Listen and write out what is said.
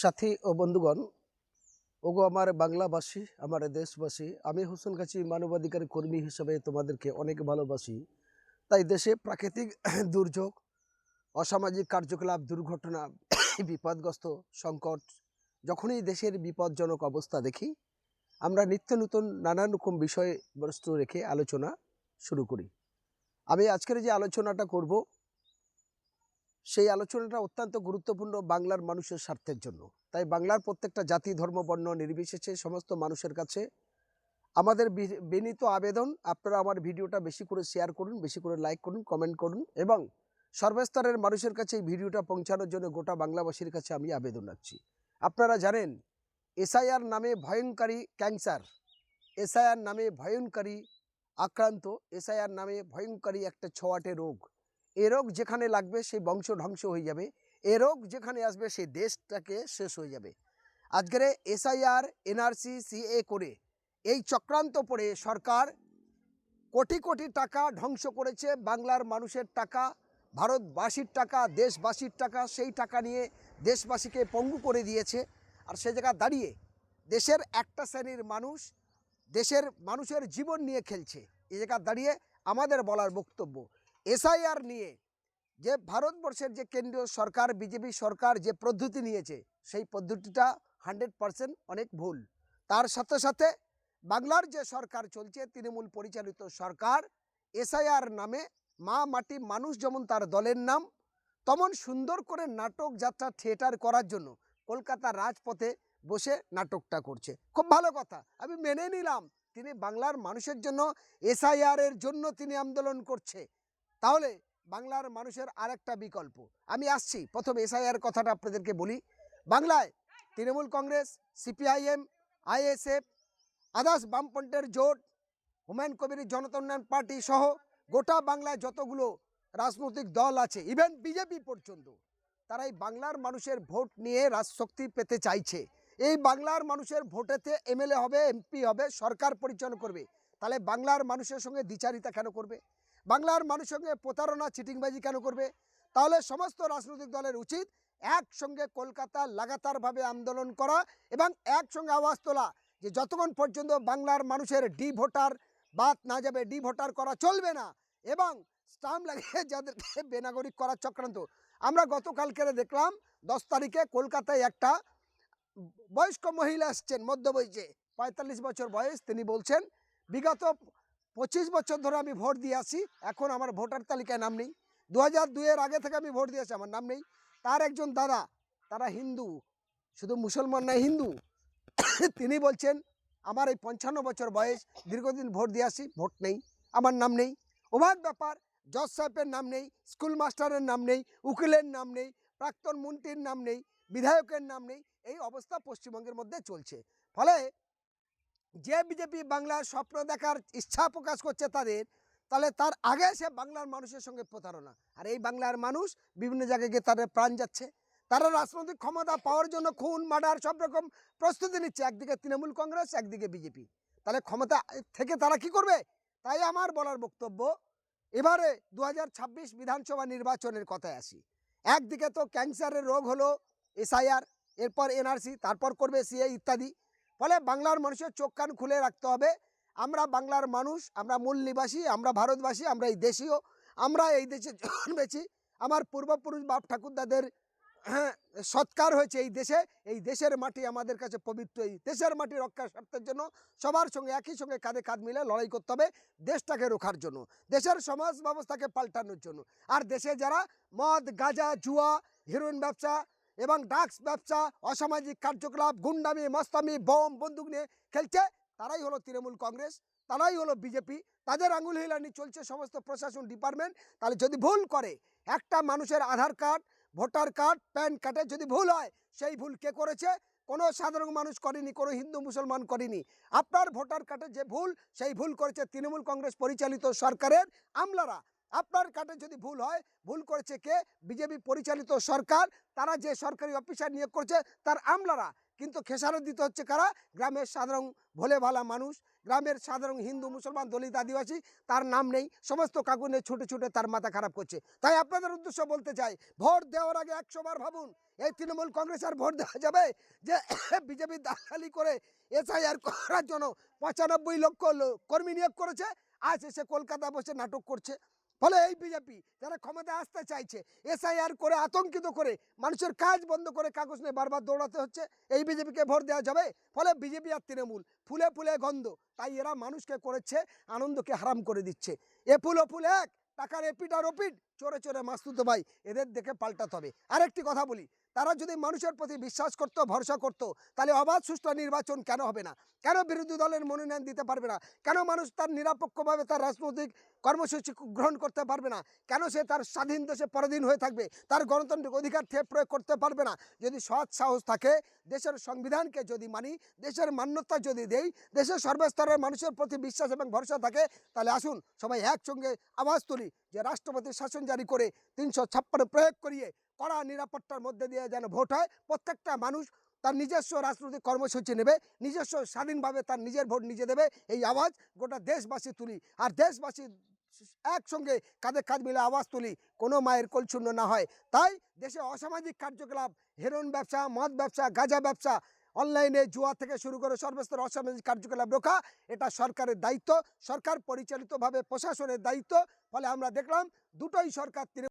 সাথী ও বন্ধুগণ, ওগো আমার বাংলাবাসী, আমার দেশবাসী, আমি হোসেন গাছি মানবাধিকার কর্মী হিসেবে তোমাদেরকে অনেক ভালোবাসি। তাই দেশে প্রাকৃতিক দুর্যোগ, অসামাজিক কার্যকলাপ, দুর্ঘটনা, বিপদগ্রস্ত, সংকট, যখনই দেশের বিপজ্জনক অবস্থা দেখি, আমরা নিত্য নতুন নানান রকম বিষয়বস্তু রেখে আলোচনা শুরু করি। আমি আজকের যে আলোচনাটা করব, সেই আলোচনাটা অত্যন্ত গুরুত্বপূর্ণ বাংলার মানুষের স্বার্থের জন্য। তাই বাংলার প্রত্যেকটা জাতি, ধর্ম, বর্ণ নির্বিশেষে সমস্ত মানুষের কাছে আমাদের বিনীত আবেদন, আপনারা আমার ভিডিওটা বেশি করে শেয়ার করুন, বেশি করে লাইক করুন, কমেন্ট করুন এবং সর্বস্তরের মানুষের কাছে এই ভিডিওটা পৌঁছানোর জন্য গোটা বাংলাবাসীর কাছে আমি আবেদন রাখছি। আপনারা জানেন, এসআইআর নামে ভয়ঙ্করী ক্যান্সার, এসআইআর নামে ভয়ঙ্করী আক্রান্ত, এসআইআর নামে ভয়ঙ্করী একটা ছোঁয়াটে রোগ। এ রোগ যেখানে লাগবে সেই বংশ ধ্বংস হয়ে যাবে, এ রোগ যেখানে আসবে সেই দেশটাকে শেষ হয়ে যাবে। আজকের এসআইআর, এনআরসি, সিএ করে এই চক্রান্ত পড়ে সরকার কোটি কোটি টাকা ধ্বংস করেছে। বাংলার মানুষের টাকা, ভারতবাসীর টাকা, দেশবাসীর টাকা, সেই টাকা নিয়ে দেশবাসীকে পঙ্গু করে দিয়েছে। আর সে জায়গা দাঁড়িয়ে দেশের একটা শ্রেণীর মানুষ দেশের মানুষের জীবন নিয়ে খেলছে। এই জায়গা দাঁড়িয়ে আমাদের বলার বক্তব্য, এসআইআর নিয়ে যে ভারতবর্ষের যে কেন্দ্রীয় সরকার, বিজেপি সরকার যে পদ্ধতি নিয়েছে, সেই পদ্ধতিটা 100% অনেক ভুল। তার সাথে সাথে বাংলার যে সরকার চলছে, তৃণমূল পরিচালিত সরকার, এসআইআর নামে মা মাটি মানুষ যেমন তার দলের নাম, তেমন সুন্দর করে নাটক যাত্রা থিয়েটার করার জন্য কলকাতার রাজপথে বসে নাটকটা করছে। খুব ভালো কথা, আমি মেনে নিলাম তিনি বাংলার মানুষের জন্য, এসআইআর এর জন্য তিনি আন্দোলন করছে। তাহলে বাংলার মানুষের আরেকটা বিকল্প, আমি আসছি। প্রথম এসআইআর কথাটা আপনাদেরকে বলি। বাংলায় তৃণমূল কংগ্রেস, সিপিআইএম, আইএসএফ, আদার্স বামপন্থের জোট, হুমায়ুন কবির জনতা উন্নয়ন পার্টি সহ গোটা বাংলায় যতগুলো রাজনৈতিক দল আছে, ইভেন বিজেপি পর্যন্ত, তারা এই বাংলার মানুষের ভোট নিয়ে রাজশক্তি পেতে চাইছে। এই বাংলার মানুষের ভোটেতে এমএলএ হবে, এমপি হবে, সরকার পরিচালনা করবে। তাহলে বাংলার মানুষের সঙ্গে দ্বিচারিতা কেন করবে? বাংলার মানুষের সঙ্গে প্রতারণা, চিটিংবাজি কেন করবে? তাহলে সমস্ত রাজনৈতিক দলের উচিত একসঙ্গে কলকাতা লাগাতারভাবে আন্দোলন করা এবং একসঙ্গে আওয়াজ তোলা যে যতক্ষণ পর্যন্ত বাংলার মানুষের ডি ভোটার বাদ না যাবে, ডি ভোটার করা চলবে না। এবং স্টাম্প লাগিয়ে যাদেরকে বেনাগরিক করার চক্রান্ত, আমরা গতকালকে দেখলাম 10 তারিখে কলকাতায় একটা বয়স্ক মহিলা আসছেন, মধ্যবয়সে 45 বছর বয়স। তিনি বলছেন, বিগত 25 বছর ধরে আমি ভোট দিয়ে আসি, এখন আমার ভোটার তালিকায় নাম নেই। 2002 এর আগে থেকে আমি ভোট দিয়ে আসি, আমার নাম নেই। তার একজন দাদা, তারা হিন্দু, শুধু মুসলমান নয়, হিন্দু, তিনি বলছেন আমার এই 55 বছর বয়স, দীর্ঘদিন ভোট দিয়ে আসি, ভোট নেই, আমার নাম নেই। অবাক ব্যাপার, জজ সাহেবের নাম নেই, স্কুল মাস্টারের নাম নেই, উকিলের নাম নেই, প্রাক্তন মন্ত্রীর নাম নেই, বিধায়কের নাম নেই। এই অবস্থা পশ্চিমবঙ্গের মধ্যে চলছে। ফলে যে বিজেপি বাংলার স্বপ্ন দেখার ইচ্ছা প্রকাশ করছে তাদের, তাহলে তার আগে সে বাংলার মানুষের সঙ্গে প্রতারণা। আর এই বাংলার মানুষ বিভিন্ন জায়গায় গিয়ে তাদের প্রাণ যাচ্ছে। তারা রাজনৈতিক ক্ষমতা পাওয়ার জন্য খুন, মার্ডার সব রকম প্রস্তুতি নিচ্ছে। একদিকে তৃণমূল কংগ্রেস, একদিকে বিজেপি। তাহলে ক্ষমতা থেকে তারা কি করবে? তাই আমার বলার বক্তব্য, এবারে 2026 বিধানসভা নির্বাচনের কথায় আসি। একদিকে তো ক্যান্সারের রোগ হলো এসআইআর, এরপর এনআরসি, তারপর করবে সিএ ইত্যাদি। ফলে বাংলার মানুষের চোখ কান খুলে রাখতে হবে। আমরা বাংলার মানুষ, আমরা মূল নিবাসী, আমরা ভারতবাসী, আমরা এই দেশীয়, আমরা এই দেশে জন্মেছি। আমার পূর্বপুরুষ বাপ ঠাকুরদাদের সৎকার হয়েছে এই দেশে। এই দেশের মাটি আমাদের কাছে পবিত্র। এই দেশের মাটি রক্ষার স্বার্থের জন্য সবার সঙ্গে একই সঙ্গে কাঁধে কাঁধ মিলে লড়াই করতে হবে, দেশটাকে রক্ষার জন্য, দেশের সমাজ ব্যবস্থাকে পাল্টানোর জন্য। আর দেশে যারা মদ, গাঁজা, জুয়া, হিরোইন ব্যবসা এবং ড্রাগস ব্যবসা, অসামাজিক কার্যকলাপ, গুন্ডামি, মস্তামি, বম, বন্দুক নিয়ে খেলছে, তারাই হলো তৃণমূল কংগ্রেস, তারাই হলো বিজেপি। তাদের আঙুল হিলানি চলছে সমস্ত প্রশাসন ডিপার্টমেন্ট। তাহলে যদি ভুল করে, একটা মানুষের আধার কার্ড, ভোটার কার্ড, প্যান কার্ডে যদি ভুল হয়, সেই ভুল কে করেছে? কোনো সাধারণ মানুষ করেনি, কোনো হিন্দু মুসলমান করেনি। আপনার ভোটার কার্ডে যে ভুল, সেই ভুল করেছে তৃণমূল কংগ্রেস পরিচালিত সরকারের আমলারা। আপনার কার্ডে যদি ভুল হয়, ভুল করেছে কে? বিজেপি পরিচালিত সরকার, তারা যে সরকারি অফিসার নিয়োগ করছে তার আমলারা। কিন্তু খেসারত দিতে হচ্ছে কারা? গ্রামের সাধারণ ভোলে ভালা মানুষ, গ্রামের সাধারণ হিন্দু মুসলমান দলিত আদিবাসী, তার নাম নেই, সমস্ত কাকুনে ছুটে ছুটে তার মাথা খারাপ করছে। তাই আপনাদের উদ্দেশ্য বলতে চাই, ভোট দেওয়ার আগে 100 বার ভাবুন। এই তৃণমূল কংগ্রেস আর ভোট দেওয়া যাবে যে বিজেপি দালালি করে এসআইআর করার জন্য 95 লক্ষ কর্মী নিয়োগ করেছে, আজ এসে কলকাতা বসে নাটক করছে। ফলে এই বিজেপি যারা ক্ষমতায় আসতে চাইছে এসআইআর করে আতঙ্কিত করে মানুষের কাজ বন্ধ করে কাগজ নিয়ে বারবার দৌড়াতে হচ্ছে, এই বিজেপিকে ভোট দেওয়া যাবে? ফলে বিজেপি আর তৃণমূল ফুলে ফুলে গন্ধ, তাই এরা মানুষকে করেছে আনন্দকে হারাম করে দিচ্ছে। এ ফুল ও ফুল এক, টাকার এপিট আর ওপিট, চোরে চোরে মাস্তুতো ভাই, এদের দেখে পাল্টাতে হবে। আরেকটি কথা বলি, তারা যদি মানুষের প্রতি বিশ্বাস করতো, ভরসা করতো, তাহলে অবাধ সুষ্ঠু নির্বাচন কেন হবে না? কেন বিরোধী দলের মনোনয়ন দিতে পারবে না? কেন মানুষ তার নিরপেক্ষভাবে তার রাজনৈতিক কর্মসূচি গ্রহণ করতে পারবে না? কেন সে তার স্বাধীন দেশে পরাধীন হয়ে থাকবে? তার গণতান্ত্রিক অধিকার প্রয়োগ করতে পারবে না? যদি সৎ সাহস থাকে, দেশের সংবিধানকে যদি মানি, দেশের মান্যতা যদি দেই, দেশের সর্বস্তরের মানুষের প্রতি বিশ্বাস এবং ভরসা থাকে, তাহলে আসুন সবাই একসঙ্গে আওয়াজ তুলি যে রাষ্ট্রপতির শাসন জারি করে 356 প্রয়োগ করিয়ে কড়া নিরাপত্তার মধ্যে দিয়ে যেন ভোট হয়। প্রত্যেকটা মানুষ তার নিজস্ব রাজনৈতিক কর্মসূচি নেবে, নিজস্ব স্বাধীনভাবে তার নিজের ভোট নিজে দেবে। এই আওয়াজ গোটা দেশবাসী তুলি, আর দেশবাসী একসঙ্গে কাঁধে কাঁধ মিলে আওয়াজ তুলি, কোনো মায়ের কোল শূন্য না হয়। তাই দেশে অসামাজিক কার্যকলাপ, হেরোইন ব্যবসা, মদ ব্যবসা, গাঁজা ব্যবসা, অনলাইনে জুয়া থেকে শুরু করে সর্বস্তর অসামাজিক কার্যকলাপ রোখা এটা সরকারের দায়িত্ব, সরকার পরিচালিতভাবে প্রশাসনের দায়িত্ব। ফলে আমরা দেখলাম দুটোই সরকার